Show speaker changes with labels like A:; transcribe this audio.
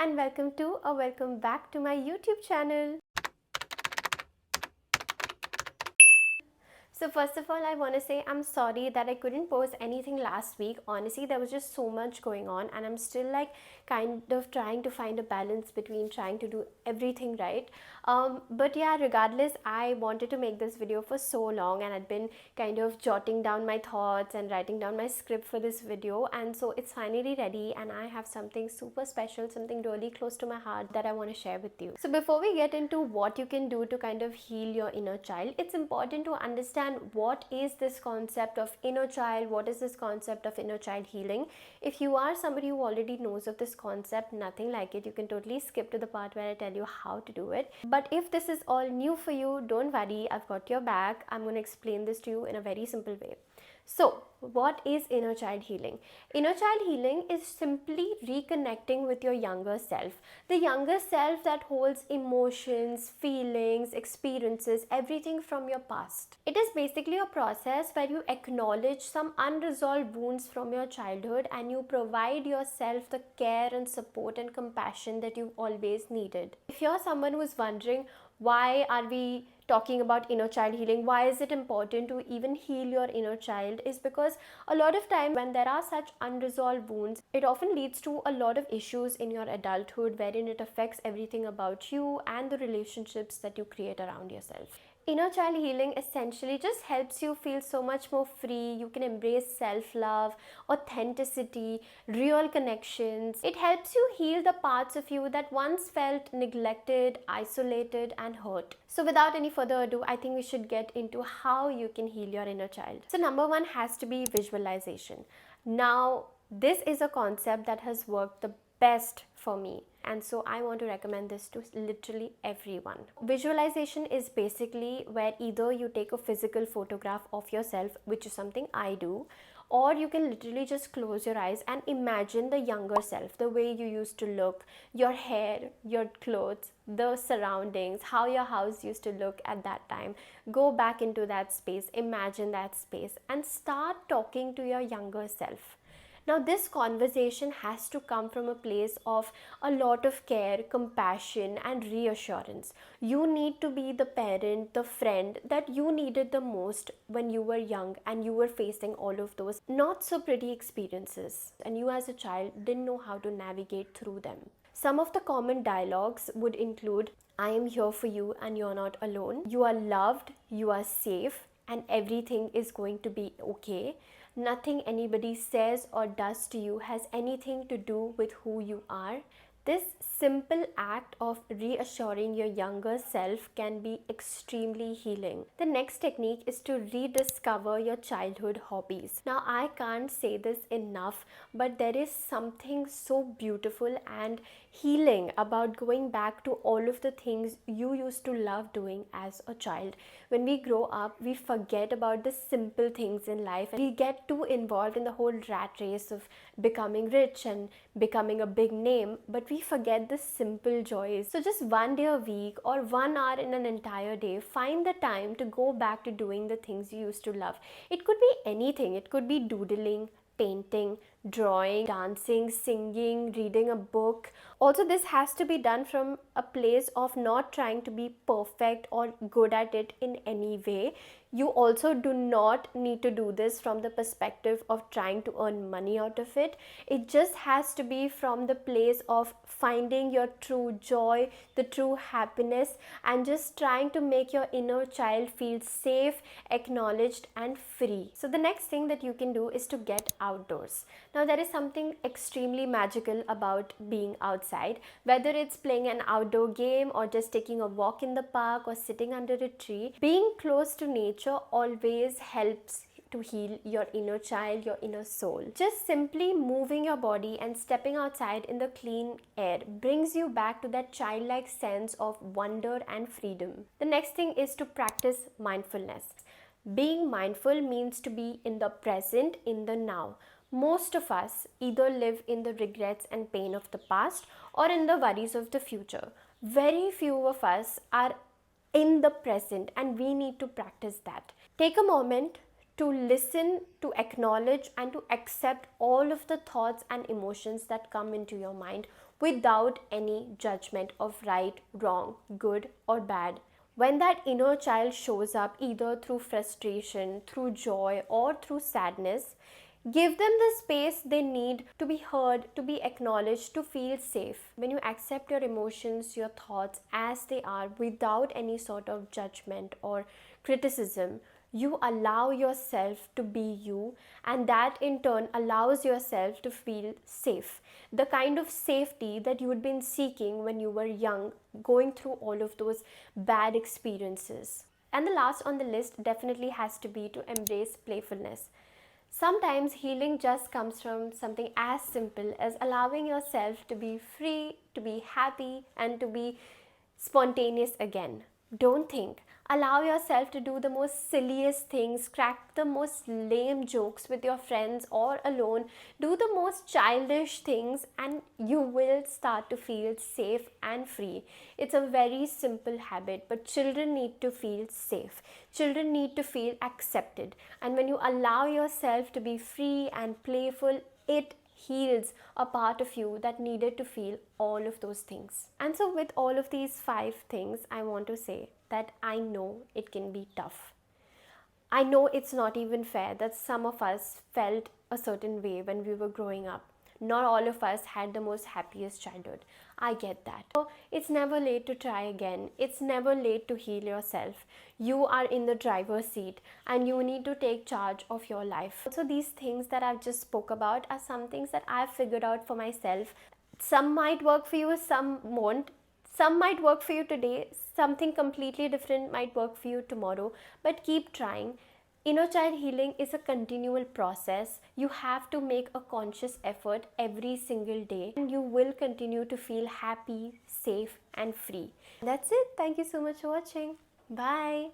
A: and welcome to or welcome back to my YouTube channel. So first of all, I want to say I'm sorry that I couldn't post anything last week. Honestly, there was just so much going on and I'm still kind of trying to find a balance between trying to do everything right. But yeah, regardless, I wanted to make this video for so long and I'd been kind of jotting down my thoughts and writing down my script for this video, and so it's finally ready and I have something super special, something really close to my heart that I want to share with you. So before we get into what you can do to kind of heal your inner child, it's important to understand what is this concept of inner child, what is this concept of inner child healing. If you are somebody who already knows of this concept, nothing like it, you can totally skip to the part where I tell you how to do it. But if this is all new for you, don't worry, I've got your back. I'm going to explain this to you in a very simple way. So, what is inner child healing? Inner child healing is simply reconnecting with your younger self. The younger self that holds emotions, feelings, experiences, everything from your past. It is basically a process where you acknowledge some unresolved wounds from your childhood and you provide yourself the care and support and compassion that you've always needed. If you're someone who's wondering, why are we talking about inner child healing, why is it important to even heal your inner child, is because a lot of time when there are such unresolved wounds, it often leads to a lot of issues in your adulthood wherein it affects everything about you and the relationships that you create around yourself. Inner child healing essentially just helps you feel so much more free. You can embrace self-love, authenticity, real connections. It helps you heal the parts of you that once felt neglected, isolated, and hurt. So without any further ado, I think we should get into how you can heal your inner child. So number one has to be visualization. Now, this is a concept that has worked the best for me, and so I want to recommend this to literally everyone. Visualization is basically where either you take a physical photograph of yourself, which is something I do, or you can literally just close your eyes and imagine the younger self, the way you used to look, your hair, your clothes, the surroundings, how your house used to look at that time. Go back into that space, imagine that space, and start talking to your younger self. Now, this conversation has to come from a place of a lot of care, compassion, and reassurance. You need to be the parent, the friend that you needed the most when you were young and you were facing all of those not so pretty experiences, and you as a child didn't know how to navigate through them. Some of the common dialogues would include, I am here for you and you're not alone. You are loved, you are safe, and everything is going to be okay. Nothing anybody says or does to you has anything to do with who you are. This simple act of reassuring your younger self can be extremely healing. The next technique is to rediscover your childhood hobbies. Now, I can't say this enough, but there is something so beautiful and healing about going back to all of the things you used to love doing as a child. When we grow up, we forget about the simple things in life and we get too involved in the whole rat race of becoming rich and becoming a big name, but we forget the simple joys. So just one day a week or 1 hour in an entire day, find the time to go back to doing the things you used to love. It could be anything. It could be doodling, painting, drawing, dancing, singing, reading a book. Also, this has to be done from a place of not trying to be perfect or good at it in any way. You also do not need to do this from the perspective of trying to earn money out of it. It just has to be from the place of finding your true joy, the true happiness, and just trying to make your inner child feel safe, acknowledged, and free. So the next thing that you can do is to get outdoors. Now, there is something extremely magical about being outside, whether it's playing an outdoor game or just taking a walk in the park or sitting under a tree. Being close to nature always helps to heal your inner child, your inner soul. Just simply moving your body and stepping outside in the clean air brings you back to that childlike sense of wonder and freedom. The next thing is to practice mindfulness. Being mindful means to be in the present, in the now. Most of us either live in the regrets and pain of the past or in the worries of the future. Very few of us are in the present, and we need to practice that. Take a moment to listen, to acknowledge, and to accept all of the thoughts and emotions that come into your mind without any judgment of right, wrong, good, or bad. When that inner child shows up either through frustration, through joy, or through sadness, give them the space they need to be heard, to be acknowledged, to feel safe. When you accept your emotions, your thoughts as they are without any sort of judgment or criticism, you allow yourself to be you, and that in turn allows yourself to feel safe. The kind of safety that you had been seeking when you were young, going through all of those bad experiences. And the last on the list definitely has to be to embrace playfulness. Sometimes healing just comes from something as simple as allowing yourself to be free, to be happy, and to be spontaneous again. Don't think. Allow yourself to do the most silliest things, crack the most lame jokes with your friends or alone, do the most childish things, and you will start to feel safe and free. It's a very simple habit, but children need to feel safe. Children need to feel accepted. And when you allow yourself to be free and playful, it heals a part of you that needed to feel all of those things. And so, with all of these 5 things, I want to say that I know it can be tough. I know it's not even fair that some of us felt a certain way when we were growing up. Not all of us had the most happiest childhood. I get that. So it's never late to try again. It's never late to heal yourself. You are in the driver's seat and you need to take charge of your life. Also, these things that I've just spoke about are some things that I've figured out for myself. Some might work for you, some won't. Some might work for you today, something completely different might work for you tomorrow, but keep trying. Inner child healing is a continual process. You have to make a conscious effort every single day, and you will continue to feel happy, safe, and free. That's it. Thank you so much for watching. Bye.